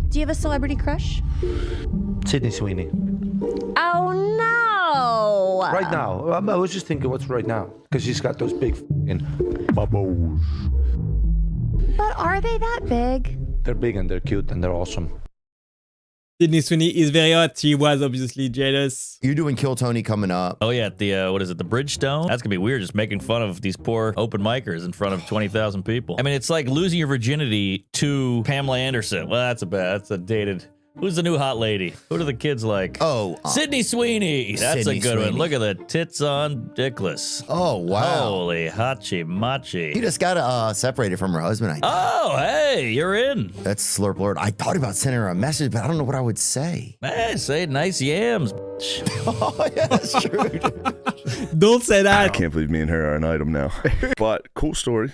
Do you have a celebrity crush? Sydney Sweeney. Oh, no. Right now. I was just thinking, what's right now? Because she's got those big f***ing bubbles. But are they that big? They're big and they're cute and they're awesome. Sydney Sweeney is very hot. She was obviously jealous. You're doing Kill Tony coming up. Oh, yeah, at the, what is it, the Bridgestone? That's gonna be weird, just making fun of these poor open micers in front of 20,000 people. I mean, it's like losing your virginity to Pamela Anderson. Well, that's a dated... Who's the new hot lady? Who do the kids like? Oh. Sydney Sweeney. That's Sydney a good Sweeney. one. Look at the tits on Dickless. Oh, wow. Holy hachi machi. He just got separated from her husband, I think. Oh, hey, you're in. That's slurp blurred. I thought about sending her a message, but I don't know what I would say. Hey, say nice yams. Oh, yeah, that's true. Don't say that. I can't believe me and her are an item now. But cool story.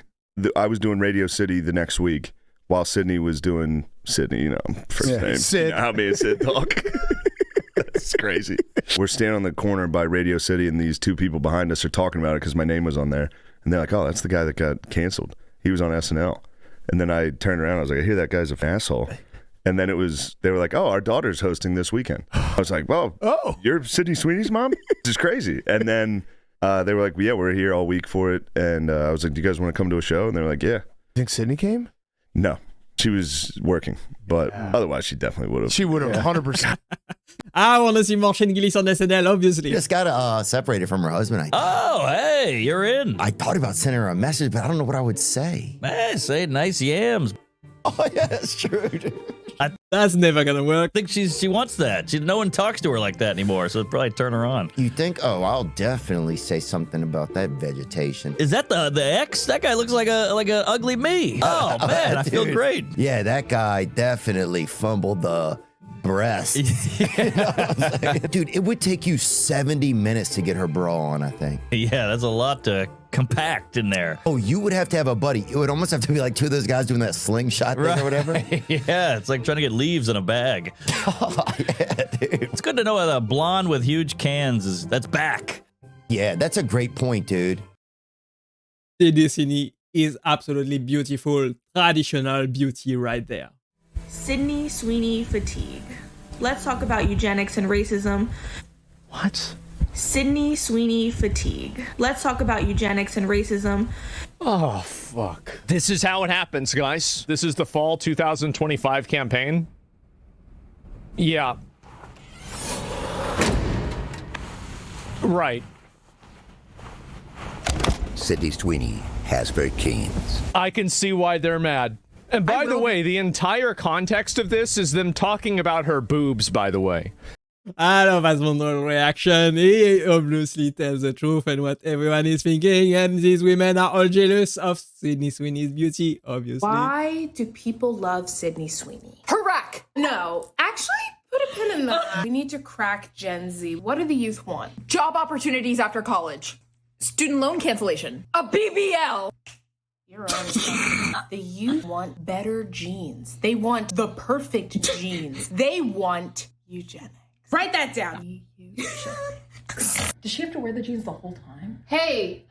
I was doing Radio City the next week while Sydney was doing Sydney, you know, first name. Sid. You know how me and Sid talk. That's crazy. We're standing on the corner by Radio City, and these two people behind us are talking about it because my name was on there. And they're like, oh, that's the guy that got canceled. He was on SNL. And then I turned around. I was like, I hear that guy's an asshole. And then they were like, oh, our daughter's hosting this weekend. I was like, well, you're Sydney Sweeney's mom? This is crazy. And then they were like, yeah, we're here all week for it. And I was like, do you guys want to come to a show? And they were like, yeah. Think Sydney came? No, she was working, but otherwise she definitely would have. She would have 100%. I want to see more Shane Gillis on SNL, obviously. Just got separated from her husband, I think. Oh, hey, you're in. I thought about sending her a message, but I don't know what I would say. Hey, say nice yams. Oh, yeah, that's true, dude. That's never gonna work. I think she wants that. No one talks to her like that anymore, so it'd probably turn her on. You think, oh, I'll definitely say something about that vegetation. Is that the ex? That guy looks like a ugly me. Oh man, I feel Dude. great. Yeah, that guy definitely fumbled the breast. You know what I'm saying? Dude, it would take you 70 minutes to get her bra on, I think. Yeah, that's a lot to compact in there. Oh, you would have to have a buddy. It would almost have to be like two of those guys doing that slingshot thing or whatever. Yeah, it's like trying to get leaves in a bag. Oh, yeah, dude. It's good to know that a blonde with huge cans that's back. Yeah, that's a great point, dude. Sydney Sweeney is absolutely beautiful. Traditional beauty right there. Sydney Sweeney fatigue. Let's talk about eugenics and racism. What? Sydney Sweeney fatigue. Let's talk about eugenics and racism. Oh, fuck. This is how it happens, guys. This is the fall 2025 campaign. Yeah. Right. Sydney Sweeney has very keens. I can see why they're mad. And by the way, the entire context of this is them talking about her boobs, by the way. I love Asmon's reaction. He obviously tells the truth and what everyone is thinking, and these women are all jealous of Sydney Sweeney's beauty, obviously. Why do people love Sydney Sweeney? Her rack! No, actually, put a pin in that. We need to crack Gen Z. What do the youth want? Job opportunities after college. Student loan cancellation. A BBL! You're on. The youth want better genes. They want the perfect genes. They want eugenics. Write that down. Does she have to wear the jeans the whole time? Hey,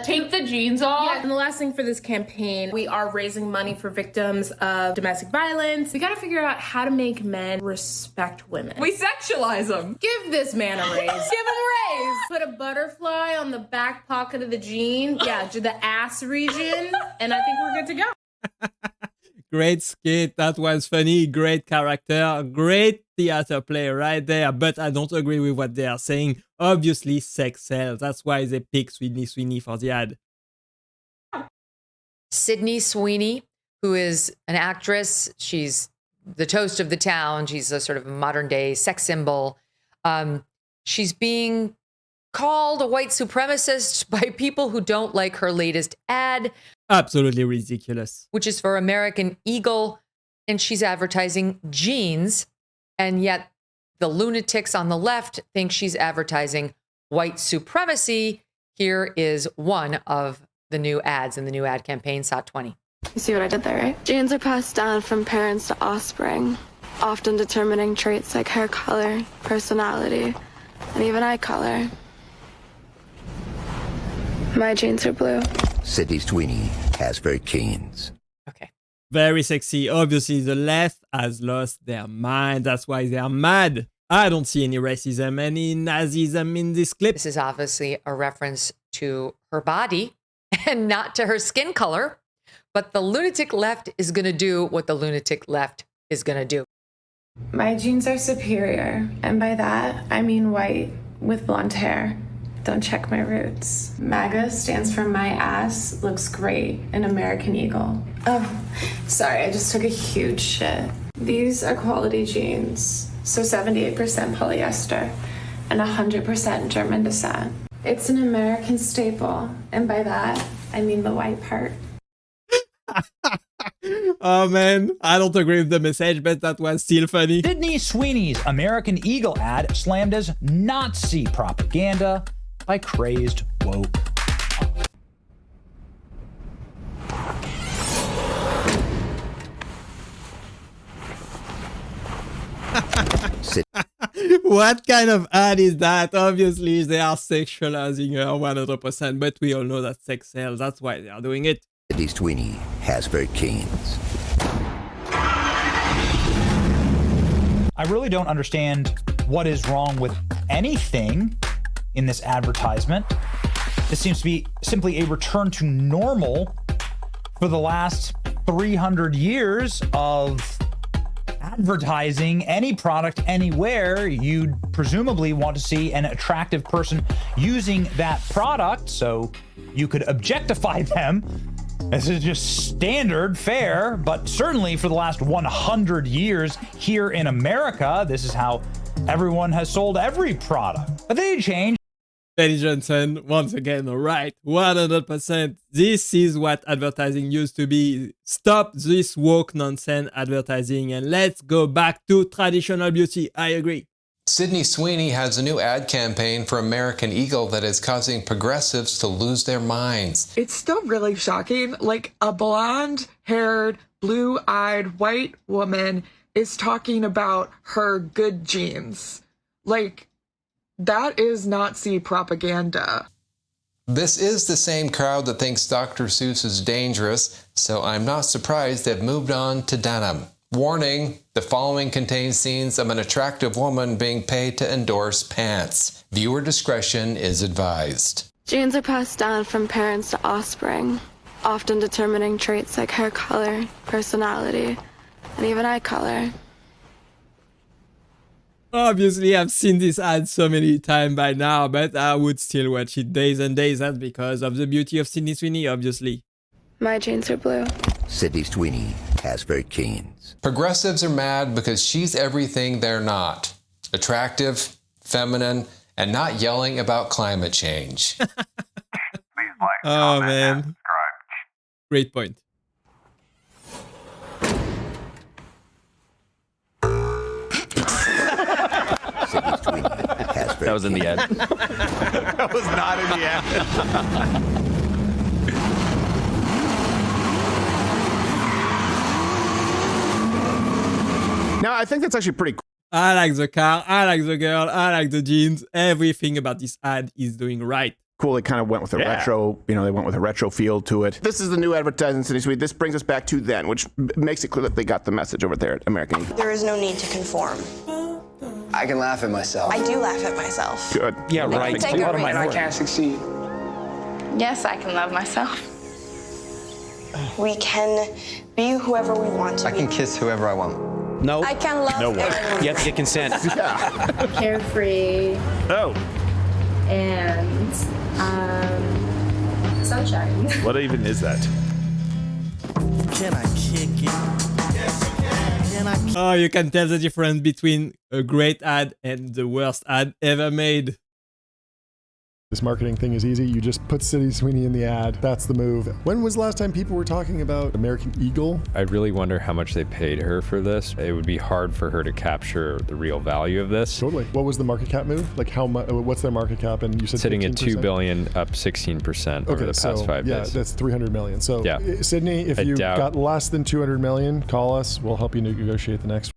take the jeans off. Yeah, and the last thing for this campaign, we are raising money for victims of domestic violence. We gotta figure out how to make men respect women. We sexualize them. Give this man a raise. Give him a raise. Put a butterfly on the back pocket of the jean. Yeah, to the ass region. And I think we're good to go. Great skit, that was funny, great character, great theater play right there, but I don't agree with what they are saying. Obviously, sex sells. That's why they pick Sydney Sweeney for the ad. Sydney Sweeney, who is an actress, she's the toast of the town. She's a sort of modern day sex symbol. She's being called a white supremacist by people who don't like her latest ad. Absolutely ridiculous. Which is for American Eagle, and she's advertising jeans, and yet the lunatics on the left think she's advertising white supremacy. Here is one of the new ads in the new ad campaign, SOT 20. You see what I did there, right? Genes are passed down from parents to offspring, often determining traits like hair color, personality, and even eye color. My genes are blue. Sydney Sweeney has very keens. Okay. Very sexy. Obviously, the left has lost their mind. That's why they are mad. I don't see any racism, any Nazism in this clip. This is obviously a reference to her body and not to her skin color. But the lunatic left is going to do what the lunatic left is going to do. My genes are superior, and by that, I mean white with blonde hair. Don't check my roots. MAGA stands for my ass looks great, an American Eagle. Oh, sorry, I just took a huge shit. These are quality jeans, so 78% polyester and 100% German descent. It's an American staple, and by that, I mean the white part. Oh man, I don't agree with the message, but that was still funny. Sydney Sweeney's American Eagle ad slammed as Nazi propaganda by crazed woke. What kind of ad is that? Obviously, they are sexualizing her 100%, but we all know that sex sells. That's why they are doing it. Sydney Sweeney has very canes. I really don't understand what is wrong with anything in this advertisement. This seems to be simply a return to normal for the last 300 years of advertising any product anywhere. You'd presumably want to see an attractive person using that product so you could objectify them. This is just standard fare, but certainly for the last 100 years here in America, this is how everyone has sold every product. But they changed. Benny Johnson, once again, right, 100%. This is what advertising used to be. Stop this woke nonsense advertising and let's go back to traditional beauty. I agree. Sydney Sweeney has a new ad campaign for American Eagle that is causing progressives to lose their minds. It's still really shocking. Like, a blonde-haired, blue-eyed white woman is talking about her good genes. Like, that is Nazi propaganda. This is the same crowd that thinks Dr. Seuss is dangerous, so I'm not surprised they've moved on to denim. Warning, the following contains scenes of an attractive woman being paid to endorse pants. Viewer discretion is advised. Genes are passed down from parents to offspring, often determining traits like hair color, personality, and even eye color. Obviously, I've seen this ad so many times by now, but I would still watch it days and days. That's because of the beauty of Sydney Sweeney, obviously. My genes are blue. Sydney Sweeney has very canes. Progressives are mad because she's everything they're not. Attractive, feminine, and not yelling about climate change. Oh, man. Great point. That was in the ad. That was not in the ad. No, I think that's actually pretty cool. I like the car, I like the girl, I like the jeans. Everything about this ad is doing right. Cool, they kind of went with a retro, they went with a retro feel to it. This is the new advertising Sydney Sweeney. This brings us back to then, which makes it clear that they got the message over there at American Eagle. There is no need to conform. I can laugh at myself. I do laugh at myself. Good. Yeah, right. Take a risk. I can't succeed. Yes, I can love myself. We can be whoever we want to be. I can kiss whoever I want. No. I can love everyone. You have to get consent. Carefree. Oh. And sunshine. What even is that? Can I kick it? Yes, you can. Oh, you can tell the difference between a great ad and the worst ad ever made. This marketing thing is easy. You just put Sydney Sweeney in the ad. That's the move. When was the last time people were talking about American Eagle? I really wonder how much they paid her for this. It would be hard for her to capture the real value of this. Totally. What was the market cap move? Like how much? What's their market cap? And you said sitting 15%? at $2 billion, up 16% over the past 5 days. Yeah, that's 300 million. So yeah. Sydney, if you got less than 200 million, call us. We'll help you negotiate the next one.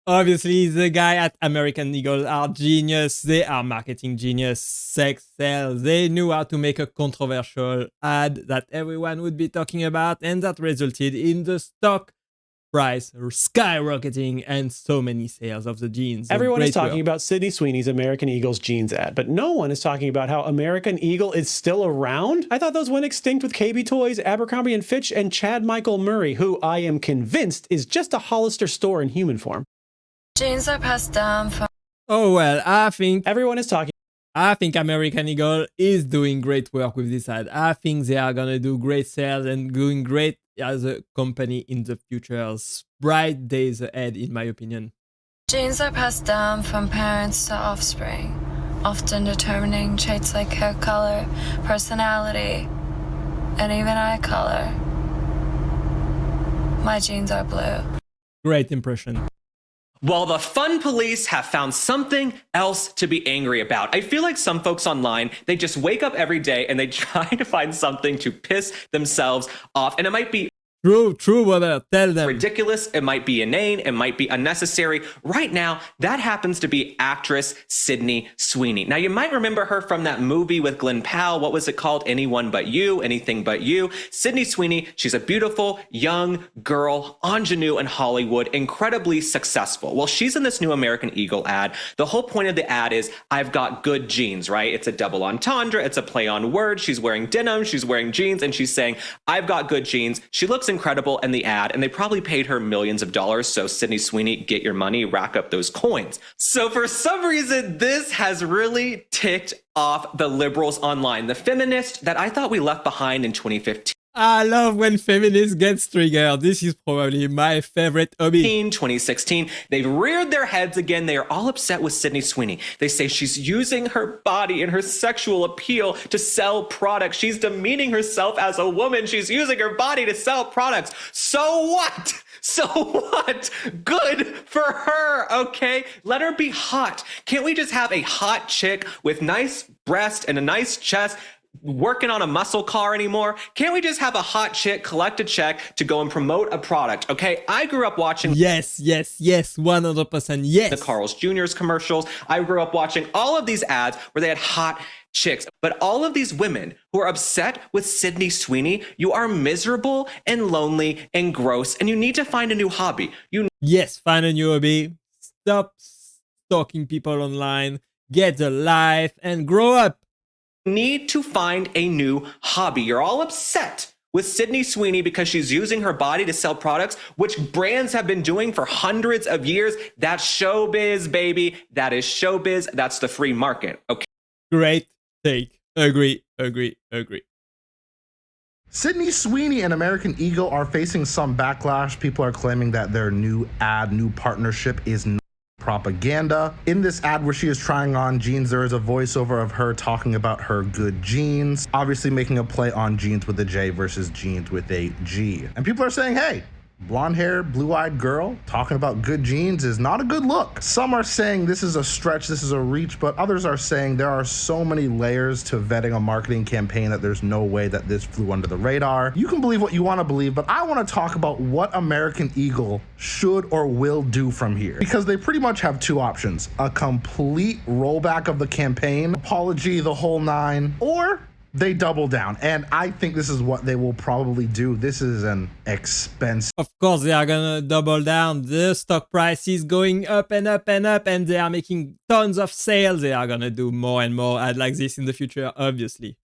Obviously, the guy at American Eagle are genius. They are marketing genius. Sex sells. They knew how to make a controversial ad that everyone would be talking about, and that resulted in the stock price skyrocketing and so many sales of the jeans. Everyone is Great talking work. about Sydney Sweeney's American Eagle's jeans ad, but no one is talking about how American Eagle is still around. I thought those went extinct with KB Toys, Abercrombie & Fitch, and Chad Michael Murray, who I am convinced is just a Hollister store in human form. Jeans are passed down from... Oh well, I think everyone is talking. I think American Eagle is doing great work with this ad. I think they are gonna do great sales and doing great as a company in the future. Bright days ahead, in my opinion. Genes are passed down from parents to offspring, often determining traits like hair color, personality, and even eye color. My genes are blue. Great impression. While the fun police have found something else to be angry about. I feel like some folks online, they just wake up every day and they try to find something to piss themselves off. And it might be True, brother. Tell them. ridiculous, it might be inane, it might be unnecessary. Right now, that happens to be actress Sydney Sweeney. Now, you might remember her from that movie with Glenn Powell. What was it called? Anyone But You, Anything But You. Sydney Sweeney, she's a beautiful young girl, ingenue in Hollywood, incredibly successful. Well, she's in this new American Eagle ad. The whole point of the ad is, I've got good genes, right? It's a double entendre, it's a play on words. She's wearing denim, she's wearing jeans, and she's saying, I've got good genes. She looks incredible in the ad, and they probably paid her millions of dollars. So Sydney Sweeney, get your money, rack up those coins. So for some reason, this has really ticked off the liberals online, the feminists that I thought we left behind in 2015. I love when feminists get triggered. This is probably my favorite hobby. 2016, they've reared their heads again. They are all upset with Sydney Sweeney. They say she's using her body and her sexual appeal to sell products. She's demeaning herself as a woman. She's using her body to sell products. So what? So what? Good for her, okay? Let her be hot. Can't we just have a hot chick with nice breast and a nice chest working on a muscle car anymore? Can't we just have a hot chick collect a check to go and promote a product? Okay, I grew up watching Yes, 100% yes. the Carl's Jr.'s commercials. I grew up watching all of these ads where they had hot chicks. But all of these women who are upset with Sydney Sweeney, you are miserable and lonely and gross, and you need to find a new hobby. Yes, find a new hobby. Stop stalking people online. Get a life and grow up. Need to find a new hobby. You're all upset with Sydney Sweeney because she's using her body to sell products, which brands have been doing for hundreds of years. That's showbiz, baby. That is showbiz. That's the free market. Okay. Great take. Agree. Sydney Sweeney and American Eagle are facing some backlash. People are claiming that their new partnership is not propaganda. In this ad where she is trying on jeans, there is a voiceover of her talking about her good jeans, obviously making a play on jeans with a J versus jeans with a G. And people are saying, hey, blonde hair, blue-eyed girl talking about good jeans is not a good look. Some are saying this is a stretch, this is a reach, but others are saying there are so many layers to vetting a marketing campaign that there's no way that this flew under the radar. You can believe what you want to believe, but I want to talk about what American Eagle should or will do from here, because they pretty much have two options: a complete rollback of the campaign, apology, the whole nine, or they double down. And I think this is what they will probably do. This is an expense. Of course, they are gonna double down. The stock price is going up and up and up, and they are making tons of sales. They are gonna do more and more ads like this in the future, obviously.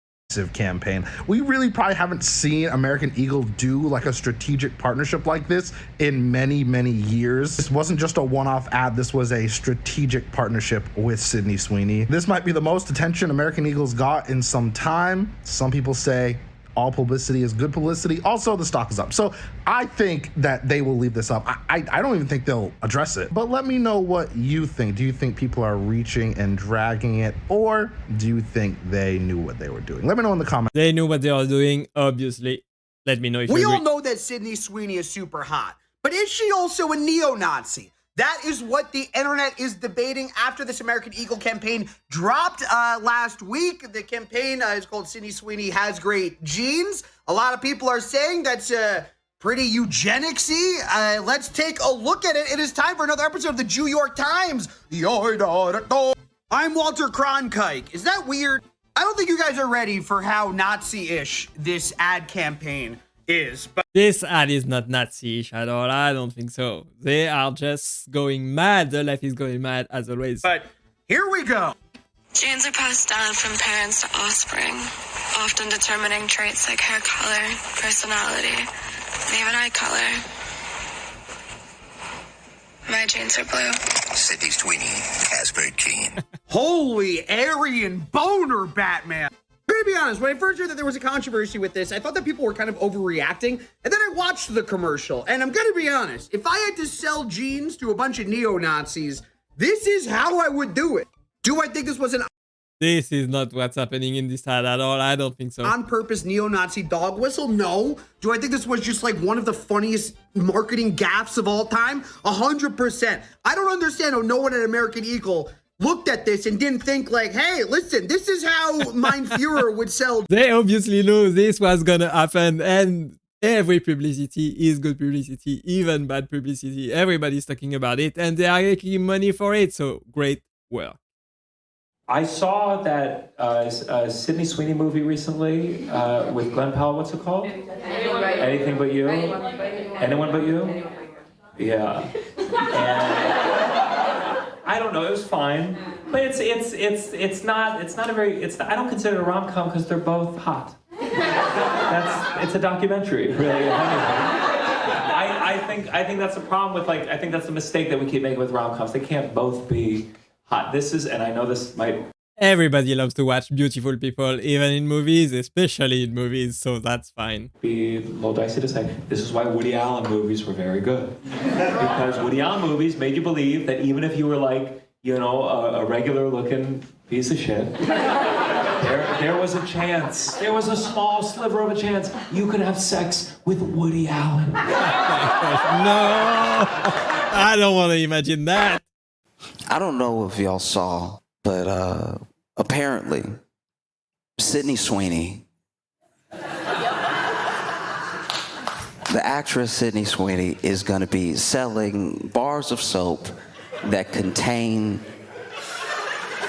Campaign. We really probably haven't seen American Eagle do like a strategic partnership like this in many years. This wasn't just a one-off ad. This was a strategic partnership with Sydney Sweeney. This might be the most attention American Eagle's got in some time. Some people say all publicity is good publicity. Also, the stock is up. So I think that they will leave this up. I don't even think they'll address it. But let me know what you think. Do you think people are reaching and dragging it? Or do you think they knew what they were doing? Let me know in the comments. They knew what they are doing, obviously. Let me know if we you all agree. know that Sydney Sweeney is super hot. But is she also a neo-Nazi? That is what the internet is debating after this American Eagle campaign dropped last week. The campaign is called Sydney Sweeney Has Great Genes. A lot of people are saying that's pretty eugenicsy. Let's take a look at it. It is time for another episode of the New York Times. I'm Walter Cronkite. Is that weird? I don't think you guys are ready for how Nazi-ish this ad campaign is. But This ad is not Nazi-ish at all. I don't think so. They are just going mad. The life is going mad as always. But here we go. Genes are passed down from parents to offspring, often determining traits like hair color, personality, and even eye color. My genes are blue. Sydney Sweeney has very keen. Holy Aryan boner, Batman. I'm gonna be honest, when I first heard that there was a controversy with this, I thought that people were kind of overreacting, and then I watched the commercial, and I'm gonna be honest, if I had to sell genes to a bunch of neo-Nazis, this is how I would do it. Do I think this was an This is not what's happening in this ad at all. I don't think so. on-purpose neo-Nazi dog whistle? No. Do I think this was just like one of the funniest marketing gaffes of all time? 100%. I don't understand how no one at American Eagle looked at this and didn't think like, hey, listen, this is how Mein Führer would sell. They obviously know this was gonna happen, and every publicity is good publicity, even bad publicity. Everybody's talking about it, and they are making money for it. So great work. I saw that Sydney Sweeney movie recently with Glenn Powell. What's it called? Anything But You. Anyone But You. Yeah. And I don't know. It was fine, but it's not a very. I don't consider it a rom-com because they're both hot. It's a documentary, really. I think that's a problem with I think that's a mistake that we keep making with rom-coms. They can't both be hot. This is, and I know this might. Everybody loves to watch beautiful people, even in movies, especially in movies, so that's fine. Be a little dicey to say. This is why Woody Allen movies were very good. Because Woody Allen movies made you believe that even if you were a regular looking piece of shit, there was a chance. There was a small sliver of a chance you could have sex with Woody Allen. No, I don't want to imagine that. I don't know if y'all saw, but apparently, Sydney Sweeney, the actress Sydney Sweeney, is going to be selling bars of soap that contain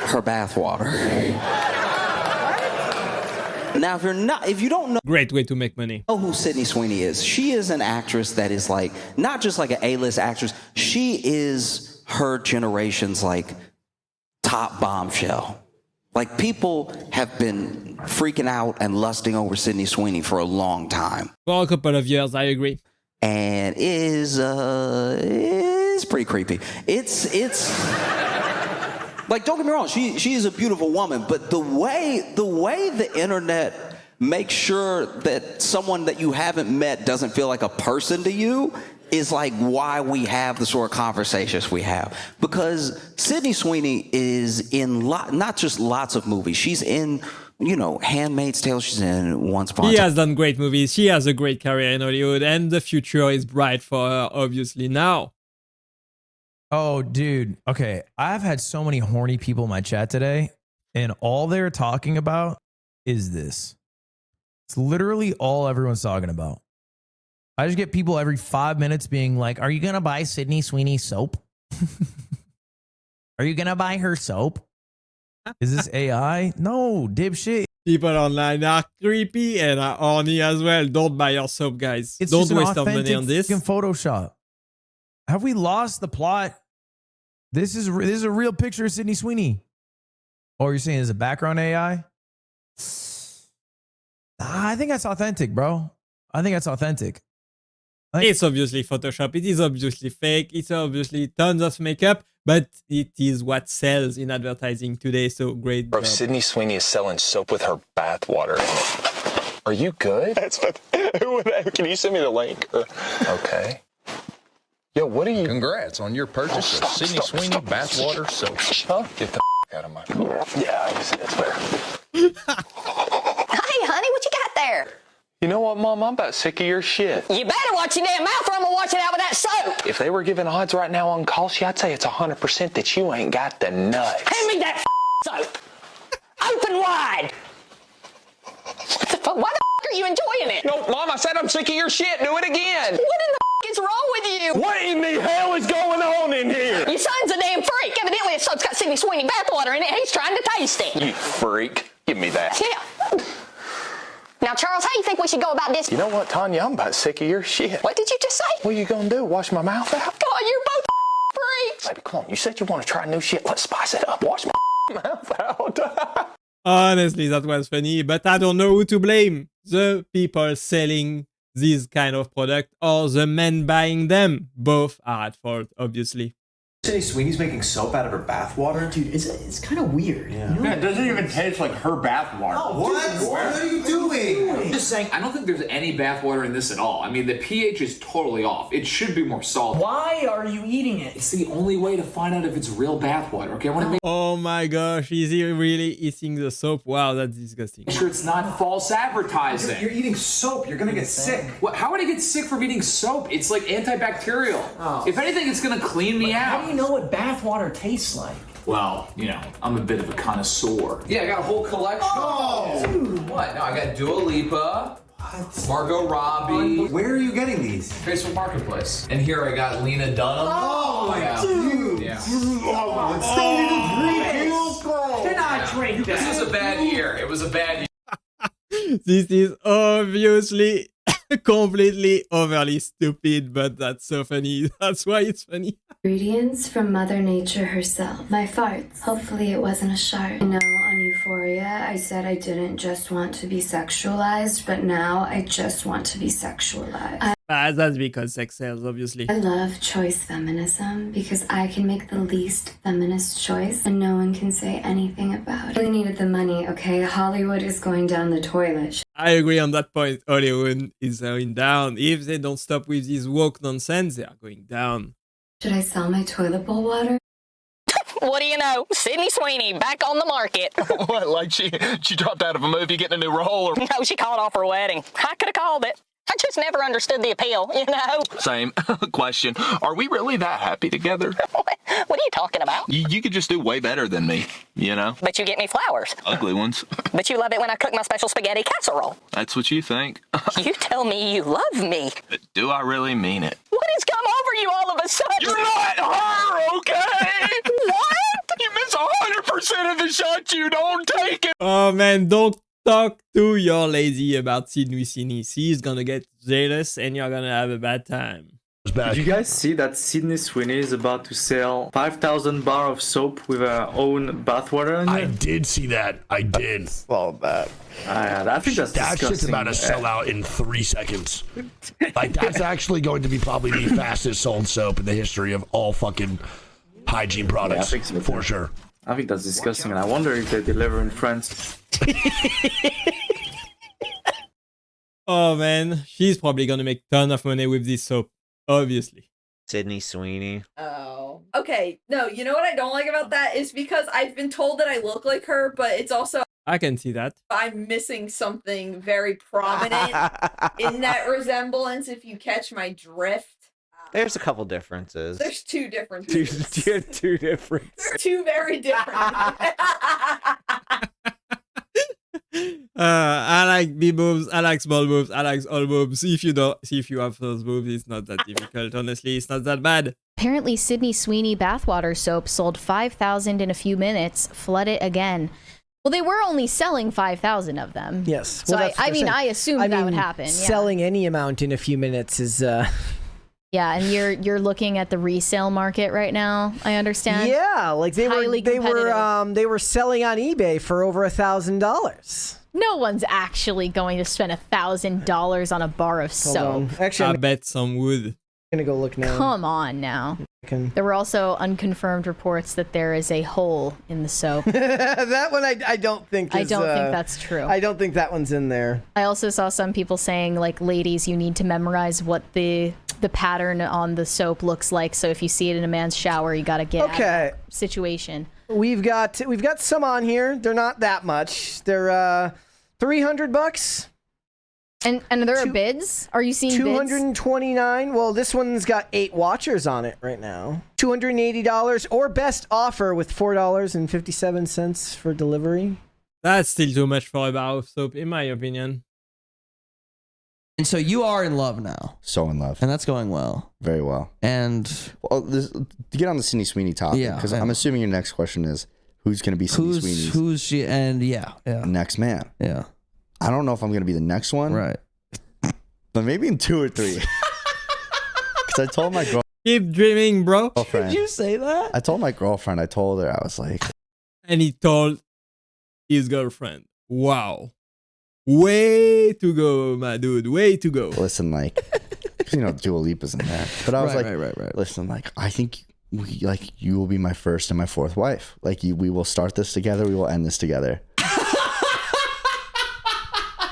her bathwater. Now, if you don't know, great way to make money. Know who Sydney Sweeney is? She is an actress that is not just like an A-list actress. She is her generation's top bombshell. People have been freaking out and lusting over Sydney Sweeney for a long time. For a couple of years, I agree. And is pretty creepy. It's don't get me wrong, she is a beautiful woman, but the way the internet makes sure that someone that you haven't met doesn't feel like a person to you is why we have the sort of conversations we have. Because Sydney Sweeney is in not just lots of movies. She's in, Handmaid's Tale. She's in Once Upon a Time. She has done great movies. She has a great career in Hollywood, and the future is bright for her, obviously, now. Oh, dude. Okay. I've had so many horny people in my chat today, and all they're talking about is this. It's literally all everyone's talking about. I just get people every 5 minutes being like, are you going to buy Sydney Sweeney soap? Are you going to buy her soap? Is this AI? No, dipshit. People online are creepy and are horny as well. Don't buy your soap, guys. It's Don't just waste your money on this. Photoshop. Have we lost the plot? This is a real picture of Sydney Sweeney. Oh, you're saying it's a background AI? I think that's authentic, bro. I think that's authentic. It's obviously Photoshop. It is obviously fake. It's obviously tons of makeup, but it is what sells in advertising today. So great. Bro, Sydney Sweeney is selling soap with her bathwater in it. Are you good? Can you send me the link? Okay. Yo, what are you? Congrats on your purchase of Sydney Sweeney bathwater soap. Huh? Get the out of my car. Yeah, I guess it's better. Hey, honey, what you got there? You know what, Mom? I'm about sick of your shit. You better watch your damn mouth or I'm gonna wash it out with that soap. If they were giving odds right now on Kalshi, I'd say it's 100% that you ain't got the nuts. Hand me that soap. Open wide. What the fuck? Why the are you enjoying it? No, Mom, I said I'm sick of your shit. Do it again. What in the is wrong with you? What in the hell is going on in here? Your son's a damn freak. Evidently, his soap's got Sydney Sweeney bathwater in it. He's trying to taste it. You freak. Give me that. Yeah. Now, Charles, how you think we should go about this? You know what, Tanya? I'm about sick of your shit. What did you just say? What are you gonna do? Wash my mouth out? God, you're both freaks. Baby, come on. You said you want to try new shit. Let's spice it up. Wash my mouth out. Honestly, that was funny, but I don't know who to blame. The people selling this kind of product or the men buying them. Both are at fault, obviously. Sydney Sweeney's making soap out of her bathwater? Dude, it's kind of weird. Yeah. You know? It doesn't even taste like her bathwater. Oh, what? What are you doing? I'm just saying, I don't think there's any bathwater in this at all. I mean, the pH is totally off. It should be more salty. Why are you eating it? It's the only way to find out if it's real bathwater, okay? I want to make Oh my gosh, is he really eating the soap? Wow, that's disgusting. sure it's not false advertising. You're eating soap. You're going to get sick. What, how would I get sick from eating soap? It's like antibacterial. Oh. If anything, it's going to clean me out. How do you know what bathwater tastes like? Well, you know, I'm a bit of a connoisseur. Yeah, I got a whole collection. Oh! Dude. What? No, I got Dua Lipa. What? Margot Robbie. Where are you getting these? Facebook Marketplace. And here I got Lena Dunham. Oh, yeah. dude! Yeah. Cannot drink that. This was a bad year. It was a bad year. This is obviously completely overly stupid, but that's so funny. That's why it's funny. Ingredients from Mother Nature herself. My farts. Hopefully it wasn't a shark. I know on Euphoria I said I didn't just want to be sexualized, but now I just want to be sexualized. That's because sex sells, obviously. I love choice feminism because I can make the least feminist choice and no one can say anything about it. I really needed the money, okay? Hollywood is going down the toilet. I agree on that point. Hollywood is going down. If they don't stop with this woke nonsense, they are going down. Should I sell my toilet bowl water? What do you know? Sydney Sweeney back on the market. What, like she dropped out of a movie getting a new role? Or... No, she called off her wedding. I could have called it. I just never understood the appeal, you know? Same. Question. Are we really that happy together? What are you talking about? You could just do way better than me, you know? But you get me flowers. Ugly ones. But you love it when I cook my special spaghetti casserole. That's what you think. You tell me you love me. But do I really mean it? What has come over you all of a sudden? You're not her, okay? What? You miss 100% of the shots you don't take it. Oh man, don't talk to your lady about Sydney Sweeney. She's gonna get jealous and you're gonna have a bad time. Did you guys see that Sydney Sweeney is about to sell 5,000 bar of soap with her own bathwater in it? I did see that. I did. Well, I think that's that disgusting. shit's about to sell out in 3 seconds. Like, that's actually going to be probably the fastest sold soap in the history of all fucking hygiene products. Yeah, I think so, for sure. I think that's disgusting, and I wonder if they deliver in France. Oh man, she's probably gonna make a ton of money with this soap, obviously. Sydney Sweeney. Oh, okay. No, you know what I don't like about that is because I've been told that I look like her, but it's also I can see that. I'm missing something very prominent in that resemblance, if you catch my drift. There's a couple differences. There's two differences. You have two differences. They're two very different. I like big boobs, I like small boobs, I like all boobs. If you have those boobs, it's not that difficult. Honestly, it's not that bad. Apparently, Sydney Sweeney bathwater soap sold 5,000 in a few minutes. Flood it again. Well, they were only selling 5,000 of them. Yes. So Well, I mean, I assumed that would happen. Yeah. Selling any amount in a few minutes is. Yeah, and you're looking at the resale market right now. I understand. Yeah, like they were selling on eBay for over $1,000. No one's actually going to spend $1,000 on a bar of soap. Actually, I bet some would. I'm gonna go look now. Come on now. There were also unconfirmed reports that there is a hole in the soap. That one I don't think. I don't think that's true. I don't think that one's in there. I also saw some people saying, like, ladies, you need to memorize what the pattern on the soap looks like. So if you see it in a man's shower, you got to get out of that situation. We've got some on here. They're not that much. They're $300. And there are bids? Are you seeing bids? $229. Well, this one's got 8 watchers on it right now. $280 or best offer with $4.57 for delivery. That's still too much for a bar of soap, in my opinion. And so you are in love now. So in love. And that's going well. Very well. And to get on the Sydney Sweeney topic, because I'm assuming your next question is, who's going to be Sydney Sweeney's who's she? And yeah. next man? Yeah. I don't know if I'm gonna be the next one, Right. but maybe in 2 or 3. Because I told my Keep dreaming, bro. girlfriend. Did you say that? I told my girlfriend. I told her I was like, And he told his girlfriend, wow, way to go, my dude, way to go. listen, like, 'cause, you know, Dua Lipa's in there. But I was Right, like, right. listen, like, I think you will be my first and my fourth wife. Like, we will start this together. We will end this together.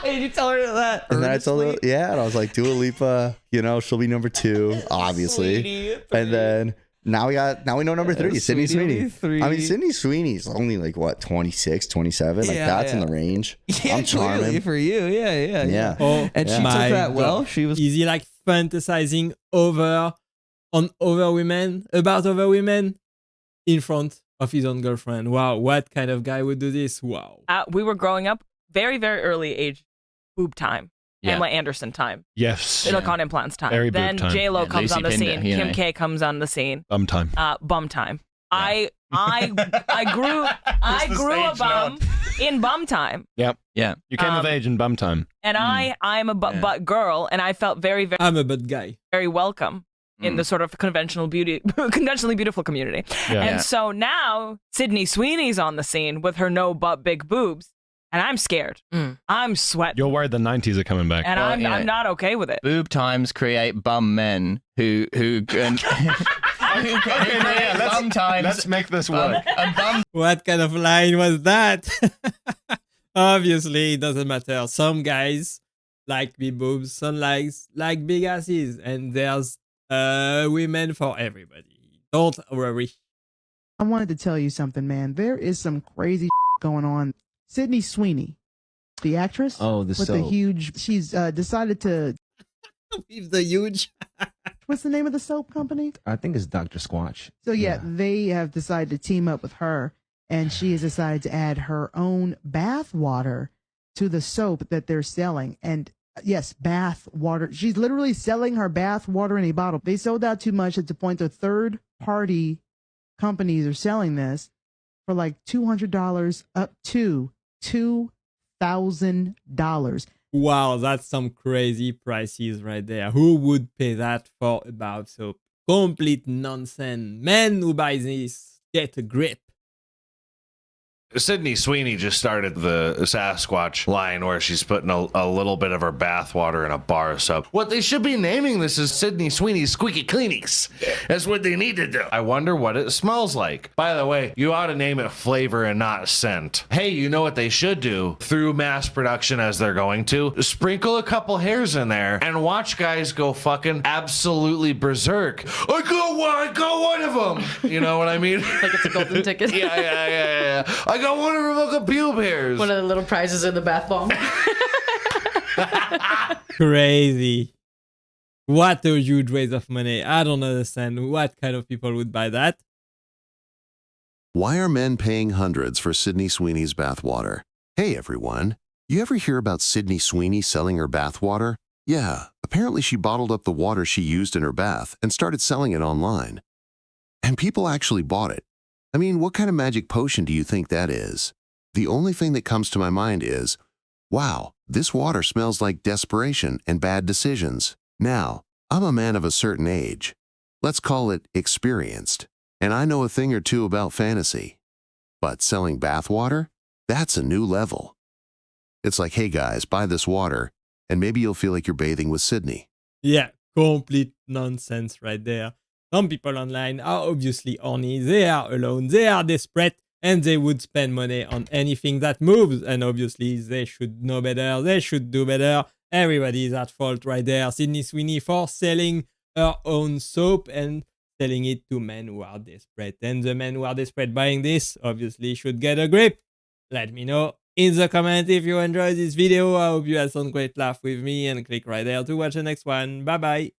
Hey, did you tell her that? And then I told her, yeah, and I was like, Dua Lipa, you know, she'll be number 2, obviously. Sweeney, and then now we know number 3, Sydney Sweeney Sweeney. will be 3. I mean, Sydney Sweeney's only like what, 26, 27? Like Yeah, that's in yeah. the range. Yeah, I'm charming. clearly for you. Yeah. Yeah. Oh, And she took my that well. God. She was. Is he like fantasizing about other women in front of his own girlfriend? Wow, what kind of guy would do this? Wow. We were growing up very, very early age, boob time. Yeah. Pamela Anderson time. Yes. Silicone implants time. Very boob then time. J-Lo Yeah, comes Lacey on the Pinder, scene. you Kim know. K comes on the scene. Bum time. Bum time. I grew a bum in bum time. Yep. Yeah. You came of age in bum time. And I'm a butt girl, and I felt very, very, I'm a bad guy. very welcome in the sort of conventionally beautiful community. Yeah. And so now Sydney Sweeney's on the scene with her no butt big boobs, and I'm scared. I'm sweating, You're worried the 90s are coming back. and Well, I'm you know, I'm not okay with it. Boob times create bum men who create bum times. Let's make this work. What kind of line was that? Obviously, it doesn't matter. Some guys like big boobs, some like big asses, and there's women for everybody. Don't worry. I wanted to tell you something, man. There is some crazy going on. Sydney Sweeney, the actress, Oh, the with the soap. huge. She's decided to. With the huge. What's the name of the soap company? I think it's Dr. Squatch. So yeah, they have decided to team up with her, and she has decided to add her own bath water to the soap that they're selling. And yes, bath water. She's literally selling her bath water in a bottle. They sold out too much at the point the third-party companies are selling this for like $200 up to $2,000. Wow, that's some crazy prices right there. Who would pay that for a bath soap? Complete nonsense. Men who buy this, get a grip. Sydney Sweeney just started the Sasquatch line where she's putting a little bit of her bathwater in a bar of soap. What they should be naming this is Sydney Sweeney's Squeaky Cleanies. That's what they need to do. I wonder what it smells like. By the way, you ought to name it flavor and not scent. Hey, you know what they should do through mass production as they're going to? Sprinkle a couple hairs in there and watch guys go fucking absolutely berserk. I got one of them. You know what I mean? Like it's a golden ticket. Yeah. I got one of her fucking pube hairs. One of the little prizes in the bath bomb. Crazy. What a huge waste of money. I don't understand what kind of people would buy that. Why are men paying hundreds for Sydney Sweeney's bathwater? Hey everyone, you ever hear about Sydney Sweeney selling her bathwater? Yeah, apparently she bottled up the water she used in her bath and started selling it online. And people actually bought it. I mean, what kind of magic potion do you think that is? The only thing that comes to my mind is, wow, this water smells like desperation and bad decisions. Now, I'm a man of a certain age. Let's call it experienced. And I know a thing or two about fantasy. But selling bathwater? That's a new level. It's like, hey guys, buy this water, and maybe you'll feel like you're bathing with Sydney. Yeah, complete nonsense right there. Some people online are obviously horny, they are alone, they are desperate, and they would spend money on anything that moves. And obviously, they should know better, they should do better. Everybody is at fault right there. Sydney Sweeney for selling her own soap and selling it to men who are desperate. And the men who are desperate buying this obviously should get a grip. Let me know in the comment if you enjoyed this video. I hope you had some great laugh with me, and click right there to watch the next one. Bye bye.